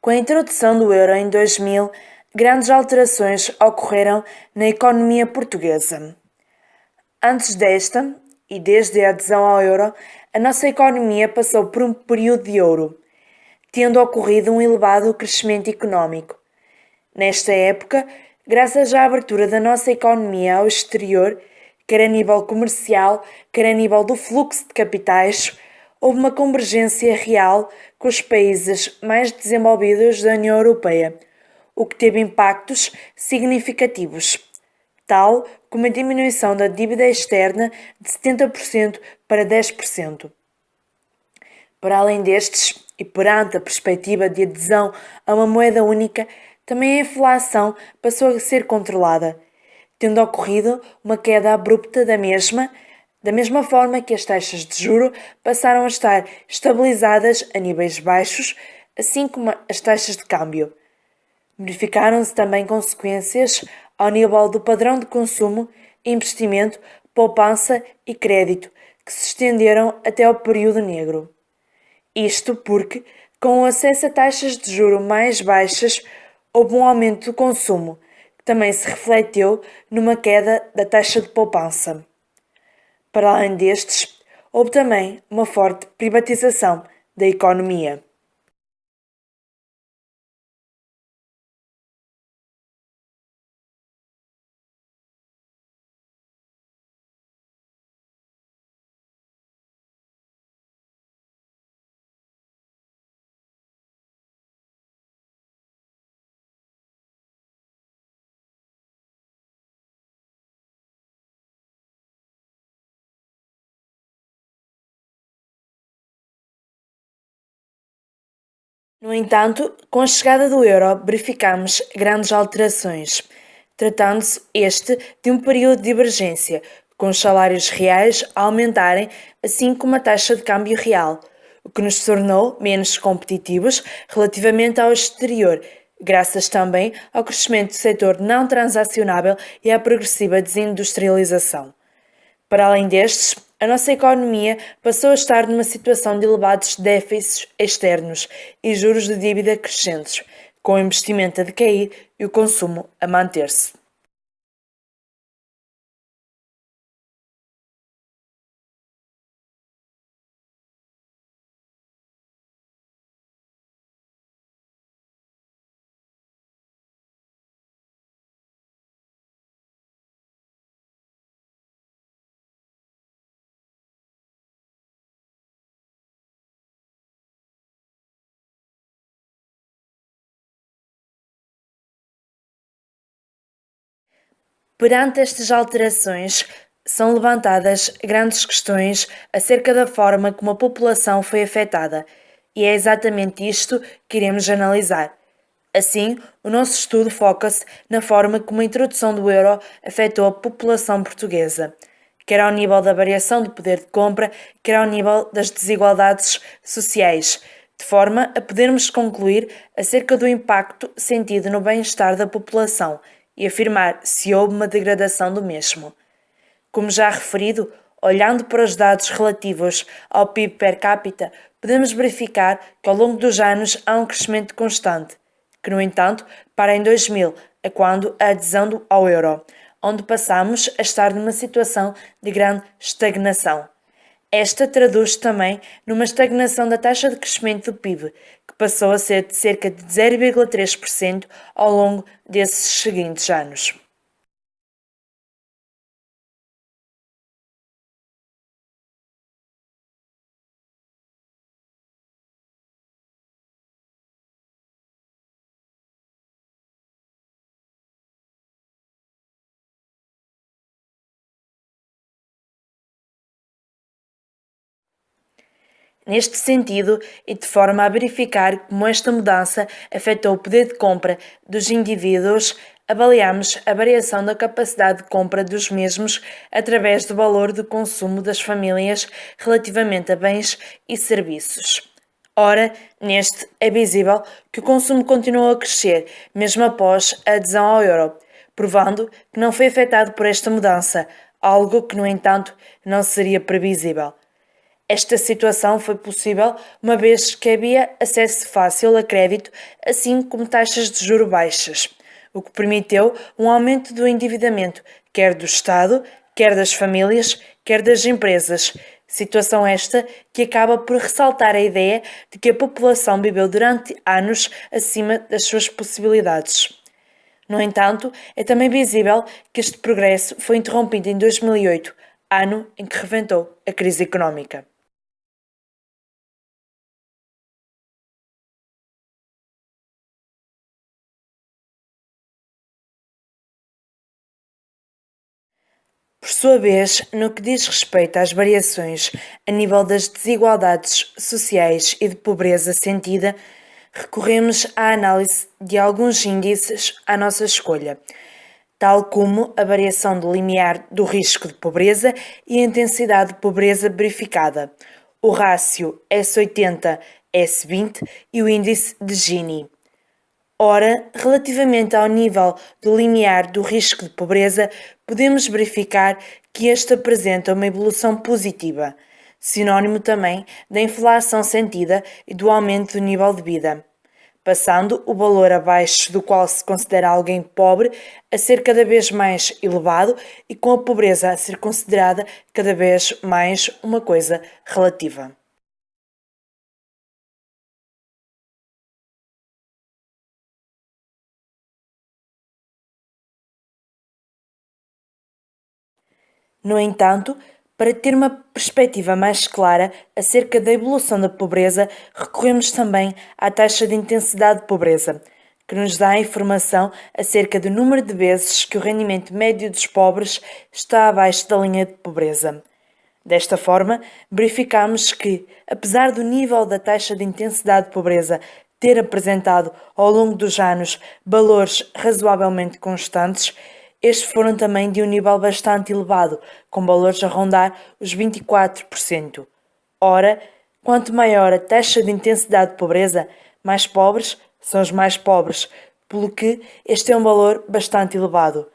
Com a introdução do euro em 2000, grandes alterações ocorreram na economia portuguesa. Antes desta, e desde a adesão ao euro, a nossa economia passou por um período de ouro, tendo ocorrido um elevado crescimento económico. Nesta época, graças à abertura da nossa economia ao exterior, quer a nível comercial, quer a nível do fluxo de capitais, houve uma convergência real com os países mais desenvolvidos da União Europeia, o que teve impactos significativos, tal como a diminuição da dívida externa de 70% para 10%. Para além destes, e perante a perspectiva de adesão a uma moeda única, também a inflação passou a ser controlada, tendo ocorrido uma queda abrupta da mesma forma que as taxas de juro passaram a estar estabilizadas a níveis baixos, assim como as taxas de câmbio. Verificaram-se também consequências ao nível do padrão de consumo, investimento, poupança e crédito, que se estenderam até ao período negro. Isto porque, com o acesso a taxas de juro mais baixas, houve um aumento do consumo, que também se refletiu numa queda da taxa de poupança. Para além destes, houve também uma forte privatização da economia. No entanto, com a chegada do euro, verificamos grandes alterações, tratando-se este de um período de divergência, com os salários reais a aumentarem, assim como a taxa de câmbio real, o que nos tornou menos competitivos relativamente ao exterior, graças também ao crescimento do setor não transacionável e à progressiva desindustrialização. Para além destes, a nossa economia passou a estar numa situação de elevados déficits externos e juros de dívida crescentes, com o investimento a decair e o consumo a manter-se. Perante estas alterações, são levantadas grandes questões acerca da forma como a população foi afetada, e é exatamente isto que iremos analisar. Assim, o nosso estudo foca-se na forma como a introdução do euro afetou a população portuguesa, quer ao nível da variação do poder de compra, quer ao nível das desigualdades sociais, de forma a podermos concluir acerca do impacto sentido no bem-estar da população e afirmar se houve uma degradação do mesmo. Como já referido, olhando para os dados relativos ao PIB per capita, podemos verificar que ao longo dos anos há um crescimento constante, que, no entanto, para em 2000, a quando a adesão ao euro, onde passamos a estar numa situação de grande estagnação. Esta traduz-se também numa estagnação da taxa de crescimento do PIB, que passou a ser de cerca de 0,3% ao longo desses seguintes anos. Neste sentido, e de forma a verificar como esta mudança afetou o poder de compra dos indivíduos, avaliamos a variação da capacidade de compra dos mesmos através do valor de consumo das famílias relativamente a bens e serviços. Ora, neste é visível que o consumo continuou a crescer, mesmo após a adesão ao euro, provando que não foi afetado por esta mudança, algo que, no entanto, não seria previsível. Esta situação foi possível uma vez que havia acesso fácil a crédito, assim como taxas de juro baixas, o que permitiu um aumento do endividamento, quer do Estado, quer das famílias, quer das empresas. Situação esta que acaba por ressaltar a ideia de que a população viveu durante anos acima das suas possibilidades. No entanto, é também visível que este progresso foi interrompido em 2008, ano em que reventou a crise económica. Por sua vez, no que diz respeito às variações a nível das desigualdades sociais e de pobreza sentida, recorremos à análise de alguns índices à nossa escolha, tal como a variação do limiar do risco de pobreza e a intensidade de pobreza verificada, o rácio S80-S20 e o índice de Gini. Ora, relativamente ao nível do limiar do risco de pobreza, podemos verificar que este apresenta uma evolução positiva, sinónimo também da inflação sentida e do aumento do nível de vida, passando o valor abaixo do qual se considera alguém pobre a ser cada vez mais elevado e com a pobreza a ser considerada cada vez mais uma coisa relativa. No entanto, para ter uma perspectiva mais clara acerca da evolução da pobreza, recorremos também à taxa de intensidade de pobreza, que nos dá a informação acerca do número de vezes que o rendimento médio dos pobres está abaixo da linha de pobreza. Desta forma, verificamos que, apesar do nível da taxa de intensidade de pobreza ter apresentado ao longo dos anos valores razoavelmente constantes, estes foram também de um nível bastante elevado, com valores a rondar os 24%. Ora, quanto maior a taxa de intensidade de pobreza, mais pobres são os mais pobres, pelo que este é um valor bastante elevado.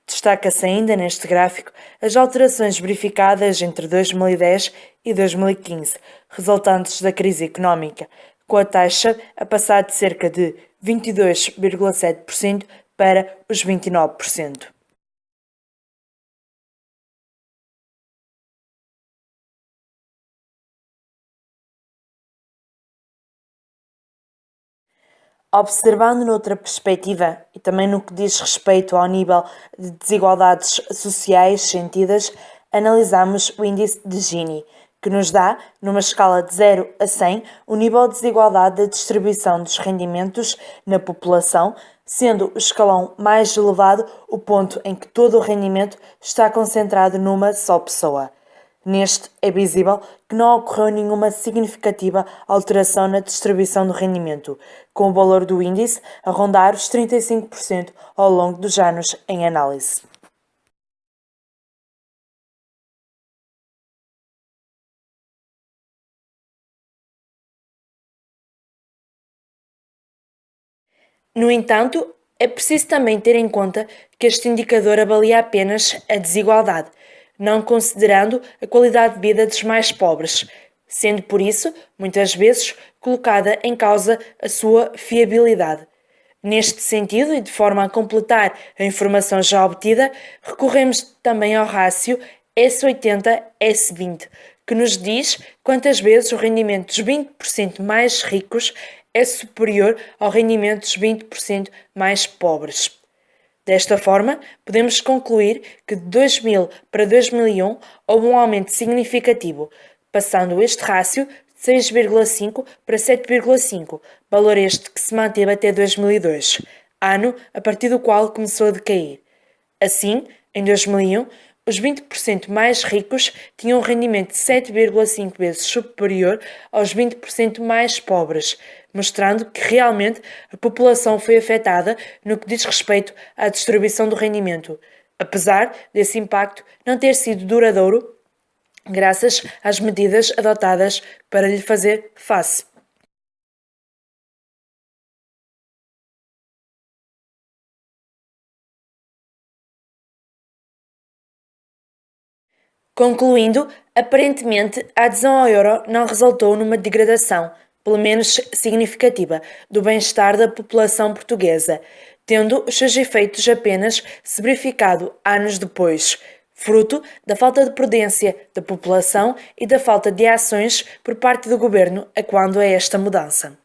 Destaca-se ainda neste gráfico as alterações verificadas entre 2010 e 2015, resultantes da crise económica, com a taxa a passar de cerca de 22,7% para os 29%. Observando noutra perspectiva e também no que diz respeito ao nível de desigualdades sociais sentidas, analisamos o índice de Gini, que nos dá, numa escala de 0 a 100, o nível de desigualdade da distribuição dos rendimentos na população, sendo o escalão mais elevado o ponto em que todo o rendimento está concentrado numa só pessoa. Neste, é visível que não ocorreu nenhuma significativa alteração na distribuição do rendimento, com o valor do índice a rondar os 35% ao longo dos anos em análise. No entanto, é preciso também ter em conta que este indicador avalia apenas a desigualdade, não considerando a qualidade de vida dos mais pobres, sendo por isso, muitas vezes, colocada em causa a sua fiabilidade. Neste sentido, e de forma a completar a informação já obtida, recorremos também ao rácio S80-S20, que nos diz quantas vezes o rendimento dos 20% mais ricos é superior ao rendimento dos 20% mais pobres. Desta forma, podemos concluir que de 2000 para 2001 houve um aumento significativo, passando este rácio de 6,5 para 7,5, valor este que se manteve até 2002, ano a partir do qual começou a decair. Assim, em 2001, os 20% mais ricos tinham um rendimento de 7,5 vezes superior aos 20% mais pobres, mostrando que realmente a população foi afetada no que diz respeito à distribuição do rendimento, apesar desse impacto não ter sido duradouro graças às medidas adotadas para lhe fazer face. Concluindo, aparentemente a adesão ao euro não resultou numa degradação, pelo menos significativa, do bem-estar da população portuguesa, tendo os seus efeitos apenas se verificado anos depois, fruto da falta de prudência da população e da falta de ações por parte do governo a quando a esta mudança.